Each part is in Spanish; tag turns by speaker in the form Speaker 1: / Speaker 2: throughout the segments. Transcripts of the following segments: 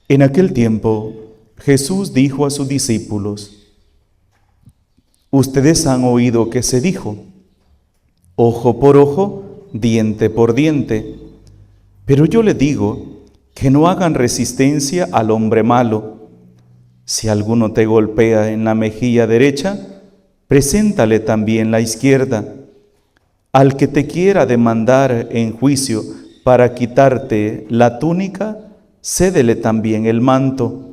Speaker 1: En aquel tiempo, Jesús dijo a sus discípulos: Ustedes han oído que se dijo, ojo por ojo, diente por diente. Pero yo les digo que no hagan resistencia al hombre malo. Si alguno te golpea en la mejilla derecha, preséntale también la izquierda. Al que te quiera demandar en juicio para quitarte la túnica, cédele también el manto.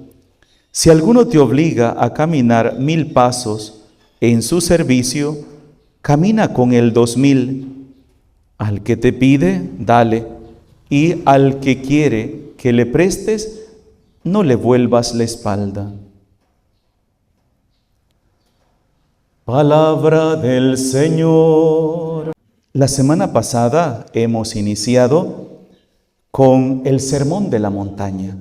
Speaker 1: Si alguno te obliga a caminar 1000 pasos en su servicio, camina con él 2000. Al que te pide, dale, y al que quiere que le prestes, no le vuelvas la espalda. Palabra del Señor. La semana pasada hemos iniciado con el Sermón de la Montaña,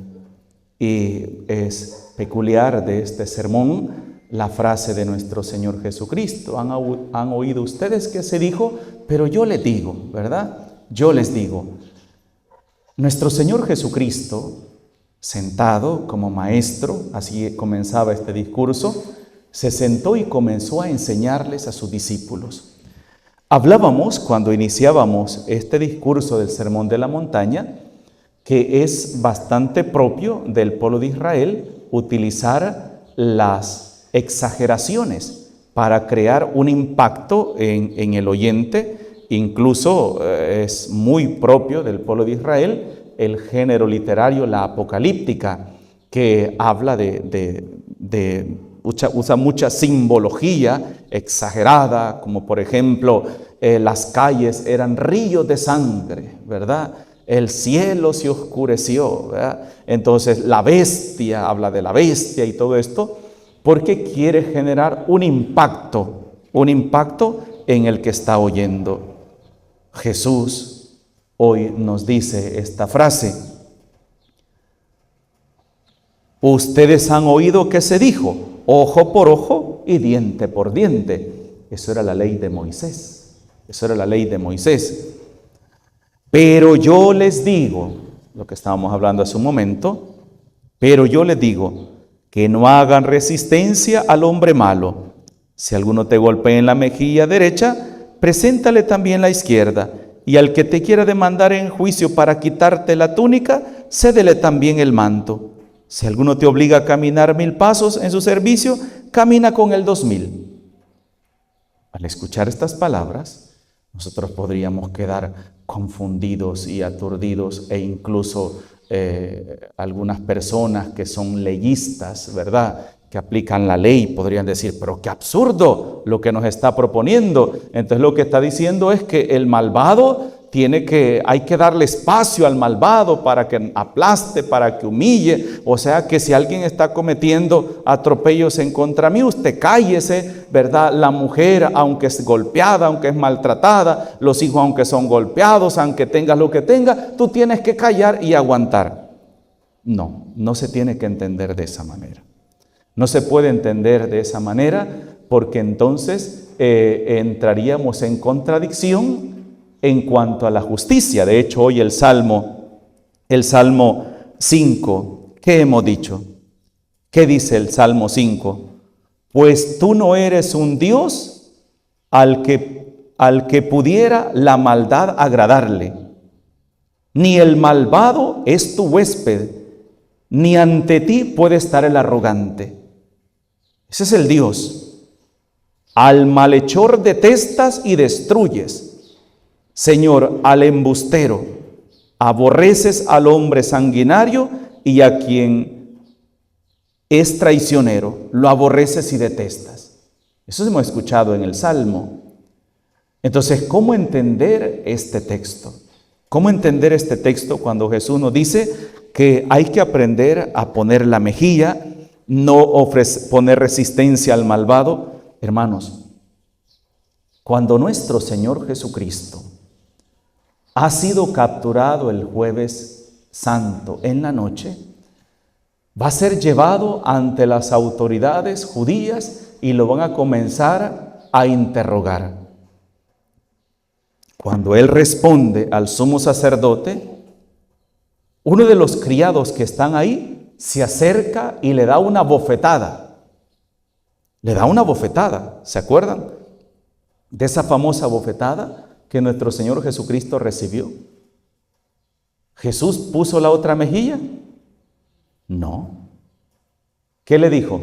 Speaker 1: y es peculiar de este sermón la frase de nuestro Señor Jesucristo: han oído ustedes que se dijo, pero yo les digo, ¿verdad? Yo les digo. Nuestro Señor Jesucristo, sentado como maestro, así comenzaba este discurso, se sentó y comenzó a enseñarles a sus discípulos. Hablábamos, cuando iniciábamos este discurso del Sermón de la Montaña, que es bastante propio del pueblo de Israel utilizar las exageraciones para crear un impacto en el oyente. Incluso es muy propio del pueblo de Israel el género literario, la apocalíptica, que habla usa mucha simbología exagerada, como por ejemplo, las calles eran ríos de sangre, ¿verdad? El cielo se oscureció, ¿verdad? Entonces la bestia, habla de la bestia y todo esto, porque quiere generar un impacto en el que está oyendo. Jesús hoy nos dice esta frase: ustedes han oído que se dijo, ojo por ojo y diente por diente. Eso era la ley de Moisés. Pero yo les digo, lo que estábamos hablando hace un momento, pero yo les digo que no hagan resistencia al hombre malo. Si alguno te golpea en la mejilla derecha, preséntale también la izquierda, y al que te quiera demandar en juicio para quitarte la túnica, cédele también el manto. Si alguno te obliga a caminar 1000 pasos en su servicio, camina con él 2000. Al escuchar estas palabras, nosotros podríamos quedar confundidos y aturdidos, e incluso algunas personas que son leyistas, ¿verdad?, que aplican la ley, podrían decir, pero qué absurdo lo que nos está proponiendo. Entonces lo que está diciendo es que el malvado hay que darle espacio al malvado para que aplaste, para que humille. O sea que si alguien está cometiendo atropellos en contra mí, usted cállese, ¿verdad? La mujer, aunque es golpeada, aunque es maltratada, los hijos, aunque son golpeados, aunque tengas lo que tengas, tú tienes que callar y aguantar. No se tiene que entender de esa manera. No se puede entender de esa manera, porque entonces entraríamos en contradicción en cuanto a la justicia. De hecho, hoy el Salmo 5, ¿qué hemos dicho? ¿Qué dice el Salmo 5? Pues tú no eres un Dios al que pudiera la maldad agradarle, ni el malvado es tu huésped, ni ante ti puede estar el arrogante. Ese es el Dios. Al malhechor detestas y destruyes, Señor, al embustero. Aborreces al hombre sanguinario, y a quien es traicionero, lo aborreces y detestas. Eso hemos escuchado en el Salmo. Entonces, ¿cómo entender este texto? ¿Cómo entender este texto cuando Jesús nos dice que hay que aprender a poner la mejilla, no poner resistencia al malvado? Hermanos, cuando nuestro Señor Jesucristo ha sido capturado el jueves santo en la noche, va a ser llevado ante las autoridades judías y lo van a comenzar a interrogar. Cuando él responde al sumo sacerdote, uno de los criados que están ahí se acerca y le da una bofetada. Le da una bofetada. ¿Se acuerdan de esa famosa bofetada que nuestro Señor Jesucristo recibió? ¿Jesús puso la otra mejilla? No. ¿Qué le dijo?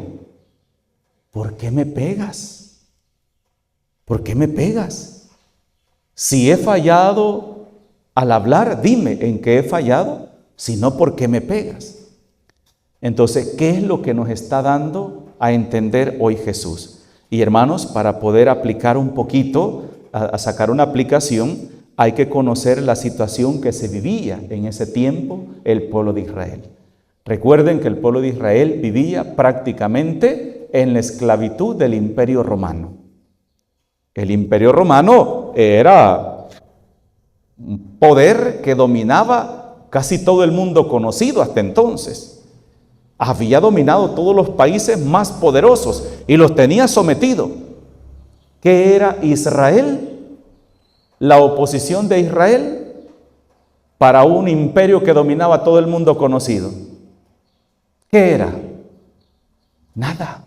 Speaker 1: ¿Por qué me pegas? ¿Por qué me pegas? Si he fallado al hablar, dime en qué he fallado. Si no, ¿por qué me pegas? Entonces, ¿qué es lo que nos está dando a entender hoy Jesús? Y hermanos, para poder aplicar un poquito, a sacar una aplicación, hay que conocer la situación que se vivía en ese tiempo el pueblo de Israel. Recuerden que el pueblo de Israel vivía prácticamente en la esclavitud del Imperio Romano. El Imperio Romano era un poder que dominaba casi todo el mundo conocido hasta entonces. Había dominado todos los países más poderosos y los tenía sometidos. ¿Qué era Israel? La oposición de Israel para un imperio que dominaba todo el mundo conocido. ¿Qué era? Nada.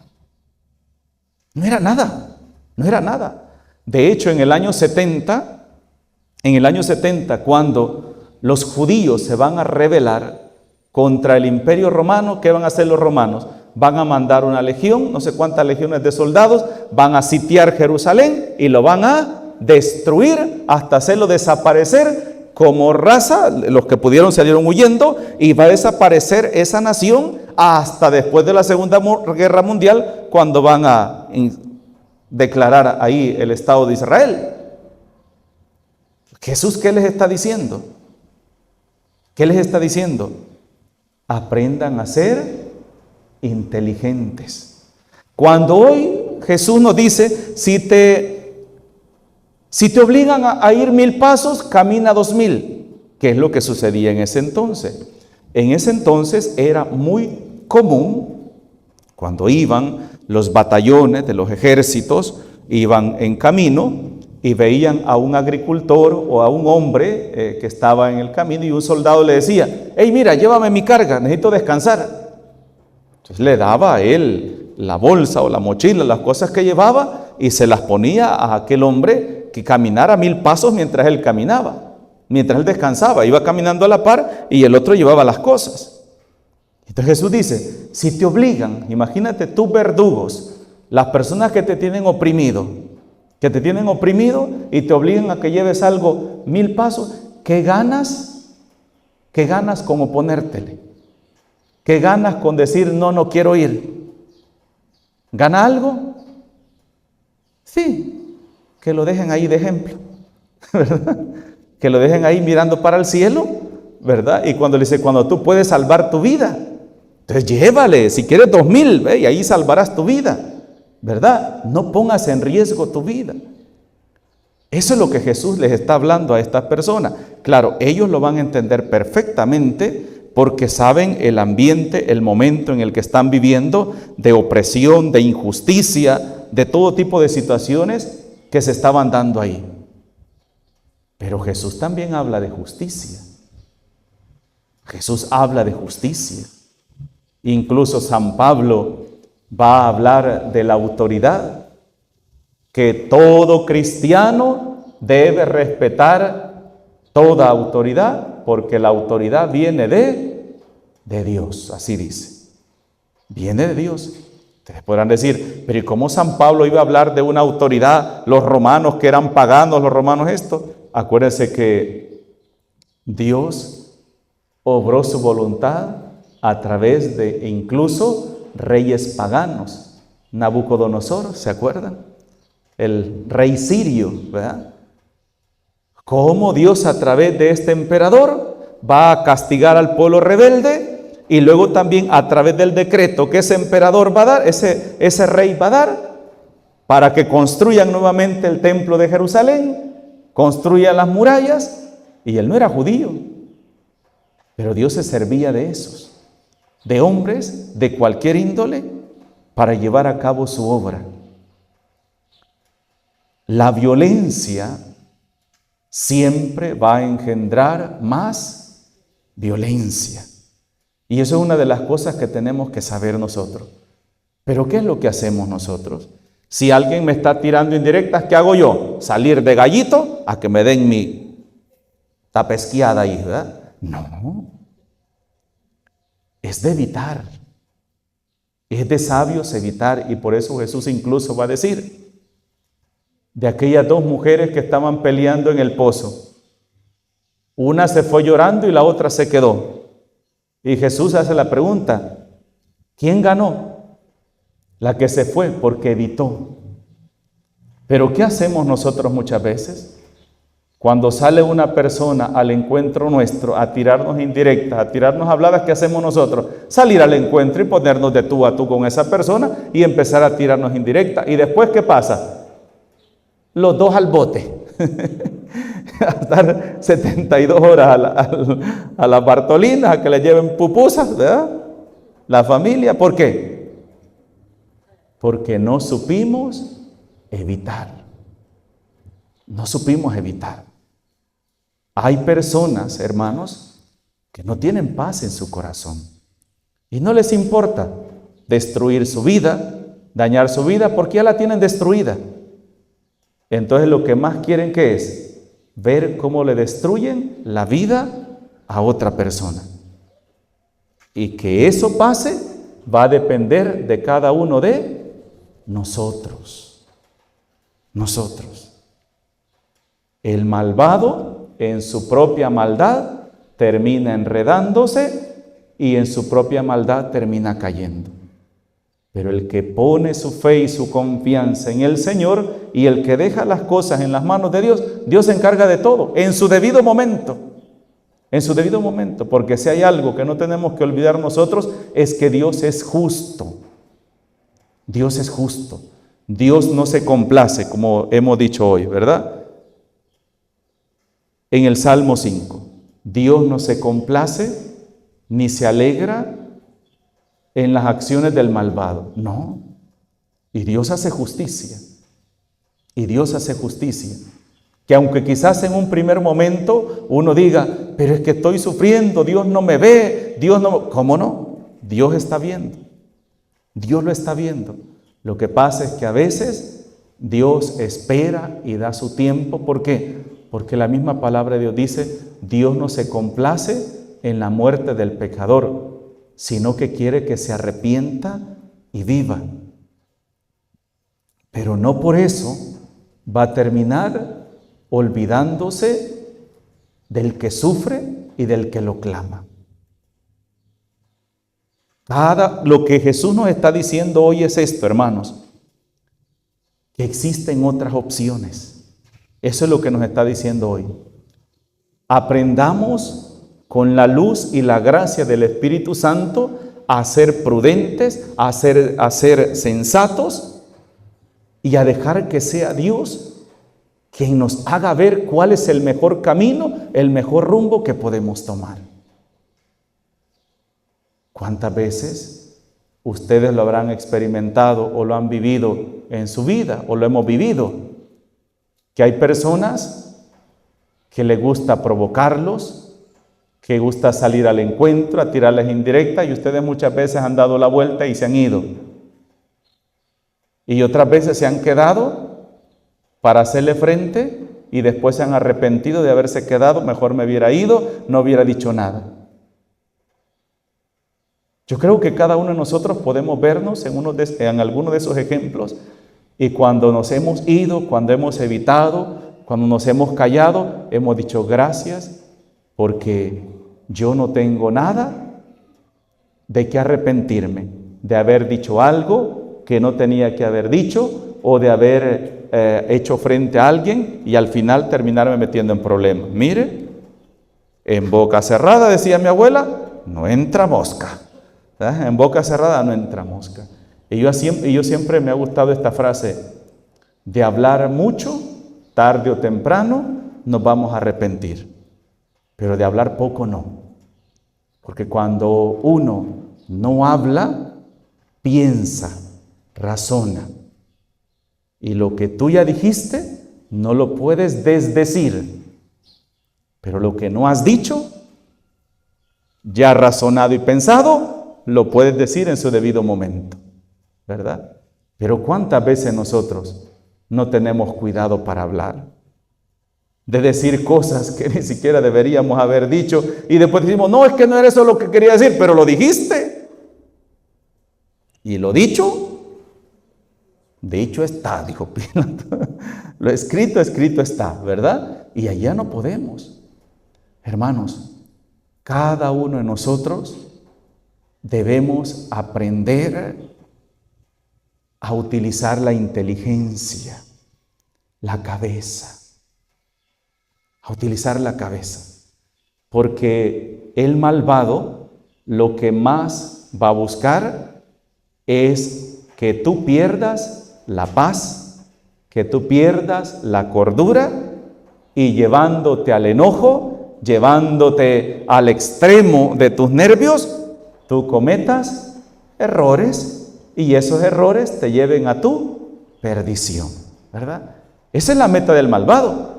Speaker 1: No era nada. No era nada. De hecho, en el año 70, cuando los judíos se van a rebelar contra el imperio romano, ¿qué van a hacer los romanos? Van a mandar una legión, no sé cuántas legiones de soldados, van a sitiar Jerusalén y lo van a destruir hasta hacerlo desaparecer como raza. Los que pudieron salieron huyendo y va a desaparecer esa nación hasta después de la Segunda Guerra Mundial, cuando van a declarar ahí el Estado de Israel. Jesús, ¿qué les está diciendo? ¿Qué les está diciendo? Aprendan a ser inteligentes. Cuando hoy Jesús nos dice, si te obligan a ir 1000 pasos, camina 2000. ¿Qué es lo que sucedía en ese entonces? En ese entonces era muy común, cuando iban los batallones de los ejércitos, iban en camino y veían a un agricultor o a un hombre que estaba en el camino, y un soldado le decía, hey, mira, llévame mi carga, necesito descansar. Entonces le daba a él la bolsa o la mochila, las cosas que llevaba, y se las ponía a aquel hombre que caminara 1000 pasos mientras él caminaba, mientras él descansaba. Iba caminando a la par y el otro llevaba las cosas. Entonces Jesús dice, si te obligan, imagínate tus verdugos, las personas que te tienen oprimido, y te obligan a que lleves algo 1000 pasos, ¿qué ganas? ¿Qué ganas con oponértele? ¿Qué ganas con decir no quiero ir? ¿Gana algo? Sí, que lo dejen ahí de ejemplo, ¿verdad? Que lo dejen ahí mirando para el cielo, ¿verdad? Y cuando le dice, cuando tú puedes salvar tu vida, entonces llévale, si quieres 2000, ve, y ahí salvarás tu vida, ¿verdad? No pongas en riesgo tu vida. Eso es lo que Jesús les está hablando a estas personas. Claro, ellos lo van a entender perfectamente porque saben el ambiente, el momento en el que están viviendo, de opresión, de injusticia, de todo tipo de situaciones que se estaban dando ahí. Pero Jesús también habla de justicia. Jesús habla de justicia. Incluso San Pablo va a hablar de la autoridad, que todo cristiano debe respetar toda autoridad, porque la autoridad viene de Dios, así dice. Viene de Dios. Ustedes podrán decir, pero ¿y cómo San Pablo iba a hablar de una autoridad? Los romanos que eran paganos, los romanos esto. Acuérdense que Dios obró su voluntad a través de incluso reyes paganos. Nabucodonosor, ¿se acuerdan? El rey sirio, ¿verdad? Cómo Dios a través de este emperador va a castigar al pueblo rebelde, y luego también a través del decreto que ese emperador va a dar, ese rey va a dar, para que construyan nuevamente el templo de Jerusalén, construyan las murallas. Y él no era judío, pero Dios se servía de esos, de hombres de cualquier índole, para llevar a cabo su obra. La violencia siempre va a engendrar más violencia. Y eso es una de las cosas que tenemos que saber nosotros. Pero ¿qué es lo que hacemos nosotros? Si alguien me está tirando indirectas, ¿qué hago yo? ¿Salir de gallito a que me den mi tapesquiada ahí, verdad? No. Es de evitar. Es de sabios evitar. Y por eso Jesús incluso va a decir, de aquellas dos mujeres que estaban peleando en el pozo, una se fue llorando y la otra se quedó. Y Jesús hace la pregunta, ¿quién ganó? La que se fue, porque evitó. Pero ¿qué hacemos nosotros muchas veces? Cuando sale una persona al encuentro nuestro a tirarnos indirectas, a tirarnos habladas, ¿qué hacemos nosotros? Salir al encuentro y ponernos de tú a tú con esa persona y empezar a tirarnos indirectas. ¿Y después qué pasa? Los dos al bote. A estar 72 horas a las Bartolinas, a que le lleven pupusas, ¿verdad? La familia, ¿por qué? Porque no supimos evitar. No supimos evitar. Hay personas, hermanos, que no tienen paz en su corazón y no les importa destruir su vida, dañar su vida, porque ya la tienen destruida. Entonces lo que más quieren que es ver cómo le destruyen la vida a otra persona. Y que eso pase va a depender de cada uno de nosotros. Nosotros. El malvado en su propia maldad termina enredándose y en su propia maldad termina cayendo. Pero el que pone su fe y su confianza en el Señor y el que deja las cosas en las manos de Dios, Dios se encarga de todo en su debido momento. En su debido momento, porque si hay algo que no tenemos que olvidar nosotros es que Dios es justo. Dios es justo. Dios no se complace, como hemos dicho hoy, ¿verdad? En el Salmo 5, Dios no se complace ni se alegra en las acciones del malvado. No. Y Dios hace justicia. Y Dios hace justicia. Que aunque quizás en un primer momento uno diga, pero es que estoy sufriendo, Dios no me ve, Dios no... ¿Cómo no? Dios está viendo. Dios lo está viendo. Lo que pasa es que a veces Dios espera y da su tiempo. ¿Por qué? Porque la misma palabra de Dios dice, Dios no se complace en la muerte del pecador, sino que quiere que se arrepienta y viva. Pero no por eso va a terminar olvidándose del que sufre y del que lo clama. Lo que Jesús nos está diciendo hoy es esto, hermanos, que existen otras opciones. Eso es lo que nos está diciendo hoy. Aprendamos con la luz y la gracia del Espíritu Santo a ser prudentes, a ser sensatos y a dejar que sea Dios quien nos haga ver cuál es el mejor camino, el mejor rumbo que podemos tomar. ¿Cuántas veces ustedes lo habrán experimentado o lo han vivido en su vida o lo hemos vivido? Que hay personas que les gusta provocarlos, que gusta salir al encuentro, a tirarles indirectas, y ustedes muchas veces han dado la vuelta y se han ido. Y otras veces se han quedado para hacerle frente y después se han arrepentido de haberse quedado, mejor me hubiera ido, no hubiera dicho nada. Yo creo que cada uno de nosotros podemos vernos en alguno de esos ejemplos, y cuando nos hemos ido, cuando hemos evitado, cuando nos hemos callado, hemos dicho gracias porque yo no tengo nada de qué arrepentirme, de haber dicho algo que no tenía que haber dicho o de haber hecho frente a alguien y al final terminarme metiendo en problemas. Mire, en boca cerrada, decía mi abuela, no entra mosca. ¿Verdad? En boca cerrada no entra mosca. Y yo siempre me ha gustado esta frase, de hablar mucho, tarde o temprano, nos vamos a arrepentir. Pero de hablar poco no. Porque cuando uno no habla, piensa, razona. Y lo que tú ya dijiste, no lo puedes desdecir. Pero lo que no has dicho, ya razonado y pensado, lo puedes decir en su debido momento, ¿verdad? Pero ¿cuántas veces nosotros no tenemos cuidado para hablar? De decir cosas que ni siquiera deberíamos haber dicho y después decimos, no, es que no era eso lo que quería decir, pero lo dijiste. Y lo dicho está, dijo Pilato. Lo escrito está, ¿verdad? Y allá no podemos. Hermanos, cada uno de nosotros debemos aprender a utilizar la inteligencia, la cabeza, a utilizar la cabeza. Porque el malvado lo que más va a buscar es que tú pierdas la paz, que tú pierdas la cordura y llevándote al enojo, llevándote al extremo de tus nervios, tú cometas errores y esos errores te lleven a tu perdición, ¿verdad? Esa es la meta del malvado.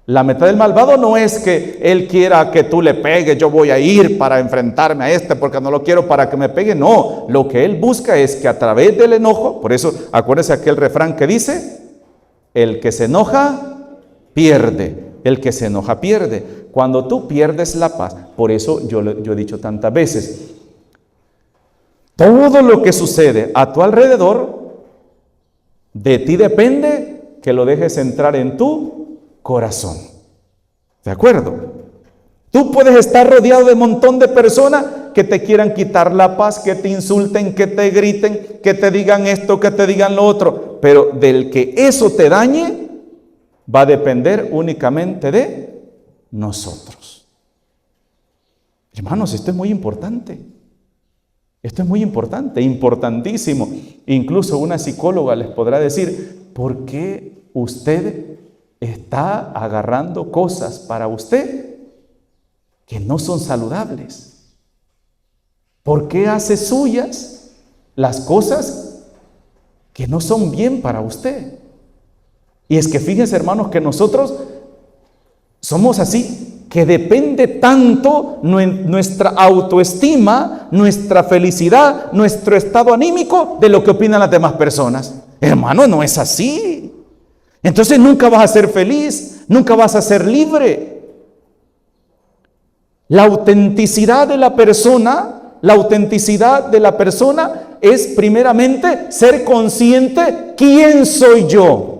Speaker 1: La meta del malvado no es que él quiera que tú le pegues, yo voy a ir para enfrentarme a este porque no lo quiero para que me pegue. No, lo que él busca es que a través del enojo, por eso acuérdese aquel refrán que dice, el que se enoja, pierde. El que se enoja, pierde. Cuando tú pierdes la paz, por eso yo he dicho tantas veces, todo lo que sucede a tu alrededor, de ti depende que lo dejes entrar en tu corazón. ¿De acuerdo? Tú puedes estar rodeado de un montón de personas que te quieran quitar la paz, que te insulten, que te griten, que te digan esto, que te digan lo otro, pero del que eso te dañe va a depender únicamente de nosotros. Hermanos, esto es muy importante. Esto es muy importante, importantísimo. Incluso una psicóloga les podrá decir, ¿por qué usted está agarrando cosas para usted que no son saludables? ¿Por qué hace suyas las cosas que no son bien para usted? Y es que fíjense, hermanos, que nosotros somos así, que depende tanto nuestra autoestima, nuestra felicidad, nuestro estado anímico de lo que opinan las demás personas. Hermano, no es así. Entonces nunca vas a ser feliz, nunca vas a ser libre. La autenticidad de la persona es primeramente ser consciente quién soy yo.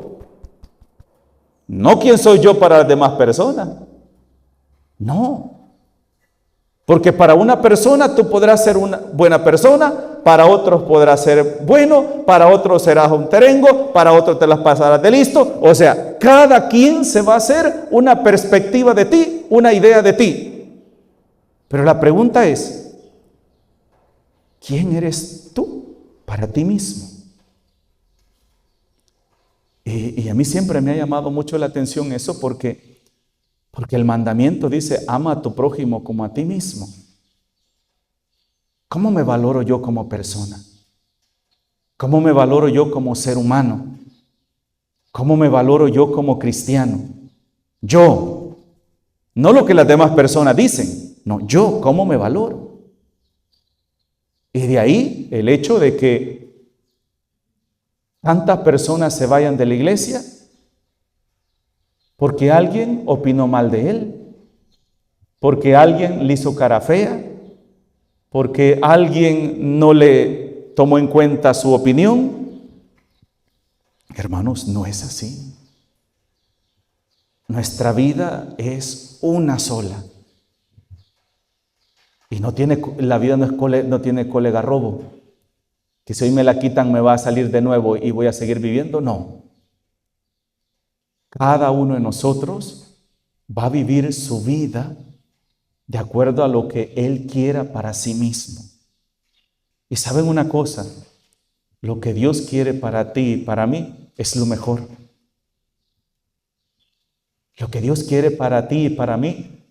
Speaker 1: No quién soy yo para las demás personas. No. Porque para una persona tú podrás ser una buena persona, para otros podrás ser bueno, para otros serás un terengo, para otros te las pasarás de listo. O sea, cada quien se va a hacer una perspectiva de ti, una idea de ti. Pero la pregunta es, ¿quién eres tú para ti mismo? Y a mí siempre me ha llamado mucho la atención eso porque el mandamiento dice, ama a tu prójimo como a ti mismo. ¿Cómo me valoro yo como persona? ¿Cómo me valoro yo como ser humano? ¿Cómo me valoro yo como cristiano? Yo, no lo que las demás personas dicen, no, yo, ¿cómo me valoro? Y de ahí el hecho de que tantas personas se vayan de la iglesia porque alguien opinó mal de él, porque alguien le hizo cara fea, porque alguien no le tomó en cuenta su opinión. Hermanos, no es así. Nuestra vida es una sola. Y la vida no tiene colega robo, que si hoy me la quitan me va a salir de nuevo y voy a seguir viviendo. No. Cada uno de nosotros va a vivir su vida de acuerdo a lo que Él quiera para sí mismo. Y saben una cosa, lo que Dios quiere para ti y para mí es lo mejor. Lo que Dios quiere para ti y para mí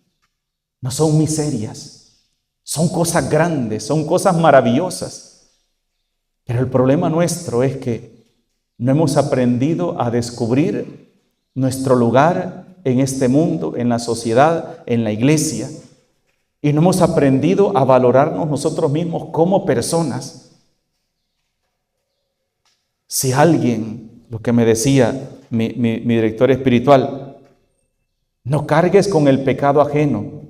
Speaker 1: no son miserias, son cosas grandes, son cosas maravillosas. Pero el problema nuestro es que no hemos aprendido a descubrir nuestro lugar en este mundo, en la sociedad, en la iglesia. Y no hemos aprendido a valorarnos nosotros mismos como personas. Si alguien, lo que me decía mi director espiritual, no cargues con el pecado ajeno.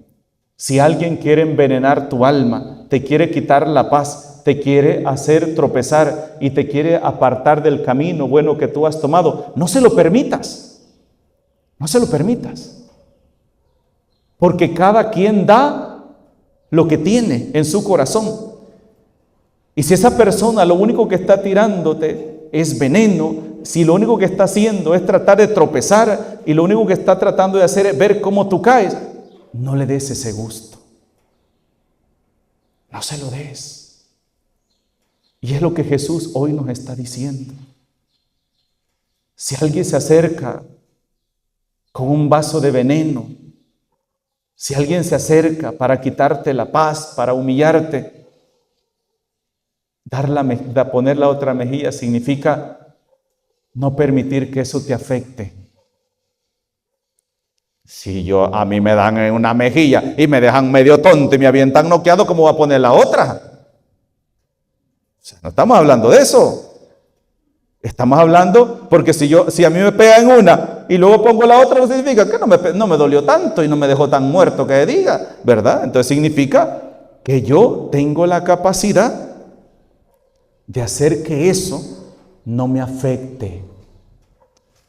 Speaker 1: Si alguien quiere envenenar tu alma, te quiere quitar la paz, te quiere hacer tropezar y te quiere apartar del camino bueno que tú has tomado, no se lo permitas. No se lo permitas. Porque cada quien da lo que tiene en su corazón. Y si esa persona lo único que está tirándote es veneno, si lo único que está haciendo es tratar de tropezar y lo único que está tratando de hacer es ver cómo tú caes, no le des ese gusto. No se lo des. Y es lo que Jesús hoy nos está diciendo. Si alguien se acerca con un vaso de veneno, si alguien se acerca para quitarte la paz, para humillarte, poner la otra mejilla significa no permitir que eso te afecte. Si a mí me dan en una mejilla y me dejan medio tonto y me avientan noqueado, ¿cómo voy a poner la otra? O sea, no estamos hablando de eso. Estamos hablando porque si a mí me pegan una y luego pongo la otra, no significa que no me dolió tanto y no me dejó tan muerto que diga, ¿verdad? Entonces significa que yo tengo la capacidad de hacer que eso no me afecte.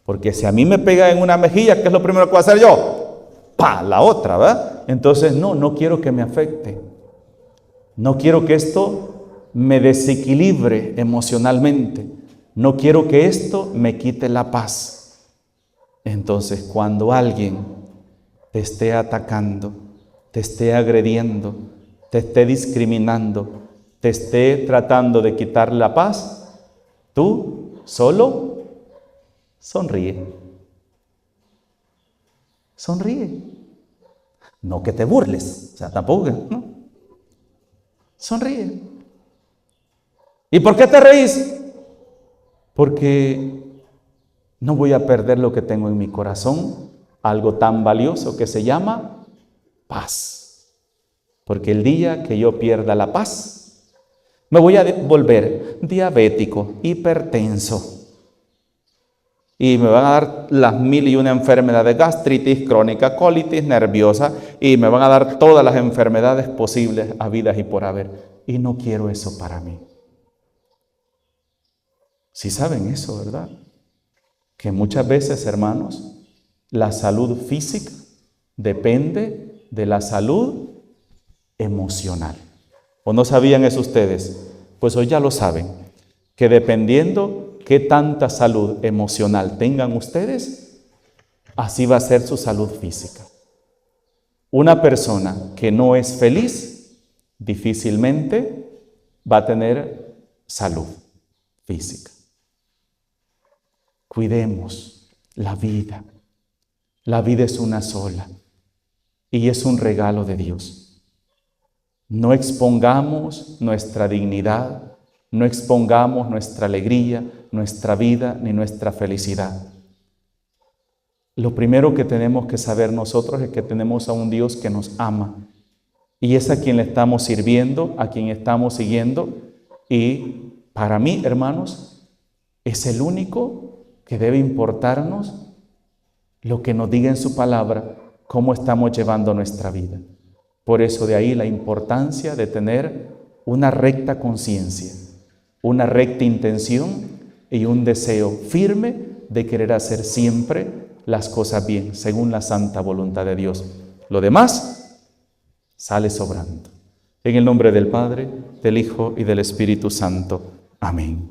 Speaker 1: Porque si a mí me pega en una mejilla, ¿qué es lo primero que voy a hacer yo? ¡Pah! La otra, ¿verdad? Entonces no quiero que me afecte. No quiero que esto me desequilibre emocionalmente. No quiero que esto me quite la paz. Entonces, cuando alguien te esté atacando, te esté agrediendo, te esté discriminando, te esté tratando de quitar la paz, tú solo sonríe. Sonríe. No que te burles, o sea, tampoco, ¿no? Sonríe. ¿Y por qué te reís? Porque no voy a perder lo que tengo en mi corazón, algo tan valioso que se llama paz. Porque el día que yo pierda la paz, me voy a volver diabético, hipertenso. Y me van a dar las 1001 enfermedades, gastritis crónica, colitis nerviosa, y me van a dar todas las enfermedades posibles, habidas y por haber. Y no quiero eso para mí. Sí saben eso, ¿verdad? Que muchas veces, hermanos, la salud física depende de la salud emocional. ¿O no sabían eso ustedes? Pues hoy ya lo saben, que dependiendo qué tanta salud emocional tengan ustedes, así va a ser su salud física. Una persona que no es feliz, difícilmente va a tener salud física. Cuidemos la vida. La vida es una sola y es un regalo de Dios. No expongamos nuestra dignidad, no expongamos nuestra alegría, nuestra vida ni nuestra felicidad. Lo primero que tenemos que saber nosotros es que tenemos a un Dios que nos ama y es a quien le estamos sirviendo, a quien estamos siguiendo, y para mí, hermanos, es el único que debe importarnos lo que nos diga en su palabra, cómo estamos llevando nuestra vida. Por eso de ahí la importancia de tener una recta conciencia, una recta intención y un deseo firme de querer hacer siempre las cosas bien, según la santa voluntad de Dios. Lo demás sale sobrando. En el nombre del Padre, del Hijo y del Espíritu Santo. Amén.